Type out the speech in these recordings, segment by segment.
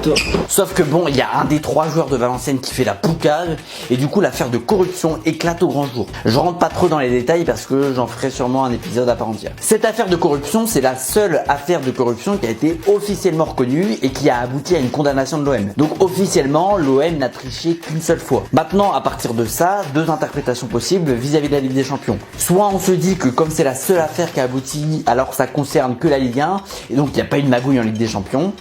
toi. Sauf que bon, il y a un des 3 joueurs de Valenciennes qui fait la poucave et du coup l'affaire de corruption éclate au grand jour. Je rentre pas trop dans les détails parce que j'en ferai sûrement un épisode à part entière. Cette affaire de corruption, c'est la seule affaire de corruption qui a été officiellement reconnue et qui a abouti à une condamnation de l'OM. Donc officiellement, l'OM n'a triché qu'une seule fois. Maintenant, à partir de ça, 2 interprétations possibles vis-à-vis de la Ligue des Champions. Soit on se dit que comme c'est la seule affaire qui a abouti, alors ça concerne que la Ligue 1 et donc il n'y a pas eu de magouille en Ligue des Champions.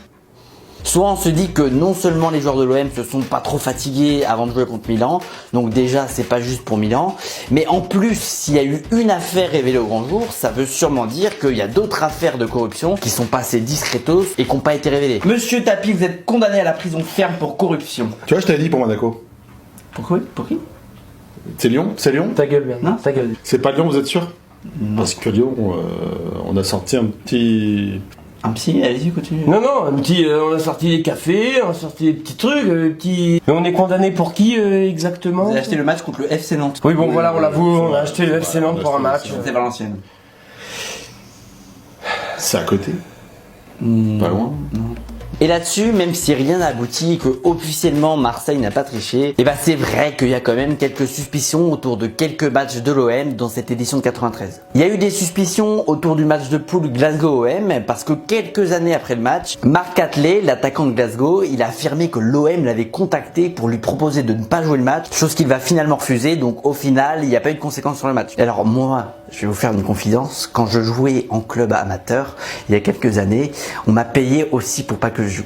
Soit on se dit que non seulement les joueurs de l'OM se sont pas trop fatigués avant de jouer contre Milan, donc déjà c'est pas juste pour Milan, mais en plus s'il y a eu une affaire révélée au grand jour, ça veut sûrement dire qu'il y a d'autres affaires de corruption qui sont passées discretos et qui n'ont pas été révélées. Monsieur Tapi, vous êtes condamné à la prison ferme pour corruption. Tu vois, je t'avais dit pour Monaco. Pourquoi? Pour qui? C'est Lyon? C'est Lyon? Ta gueule, bien. Non, ta gueule. C'est pas Lyon, vous êtes sûr? Non. Parce que Lyon, on a sorti un petit... Un psy, allez-y, continue. Non, non, un petit, on a sorti des cafés, on a sorti des petits trucs, petits... Mais on est condamné pour qui exactement? Vous avez acheté le match contre le FC Nantes. Oui, bon, voilà, on l'avoue, on a acheté le FC Nantes pour un match. C'est Valenciennes. C'est à côté. Pas loin. Non. Et là-dessus, même si rien n'a abouti et que officiellement Marseille n'a pas triché, et bah c'est vrai qu'il y a quand même quelques suspicions autour de quelques matchs de l'OM dans cette édition de 93. Il y a eu des suspicions autour du match de poule Glasgow-OM parce que quelques années après le match, Marc Catley, l'attaquant de Glasgow, il a affirmé que l'OM l'avait contacté pour lui proposer de ne pas jouer le match, chose qu'il va finalement refuser, donc au final, il n'y a pas eu de conséquences sur le match. Et alors moi, je vais vous faire une confidence, quand je jouais en club amateur, il y a quelques années, on m'a payé aussi pour pas que je joue.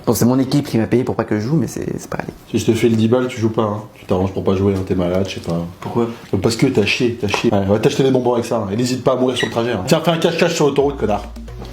Bon, c'est mon équipe qui m'a payé pour pas que je joue, mais c'est pas allé. Si je te fais le 10 balles, tu joues pas. Hein. Tu t'arranges pour pas jouer, hein. T'es malade, je sais pas. Pourquoi? Parce que t'as chié. Ouais, va t'acheter des bonbons avec ça. Hein. Et n'hésite pas à mourir sur le trajet. Hein. Tiens, fais un cache-cache sur l'autoroute, connard.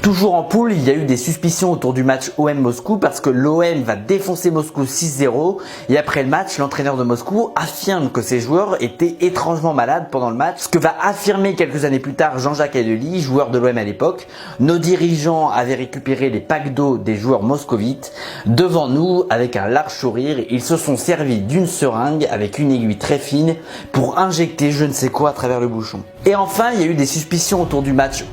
Toujours en poule, il y a eu des suspicions autour du match OM Moscou parce que l'OM va défoncer Moscou 6-0 et après le match, l'entraîneur de Moscou affirme que ses joueurs étaient étrangement malades pendant le match, ce que va affirmer quelques années plus tard Jean-Jacques Adelhi, joueur de l'OM à l'époque. Nos dirigeants avaient récupéré les packs d'eau des joueurs moscovites. Devant nous, avec un large sourire, ils se sont servis d'une seringue avec une aiguille très fine pour injecter je ne sais quoi à travers le bouchon. Et enfin, il y a eu des suspicions autour du match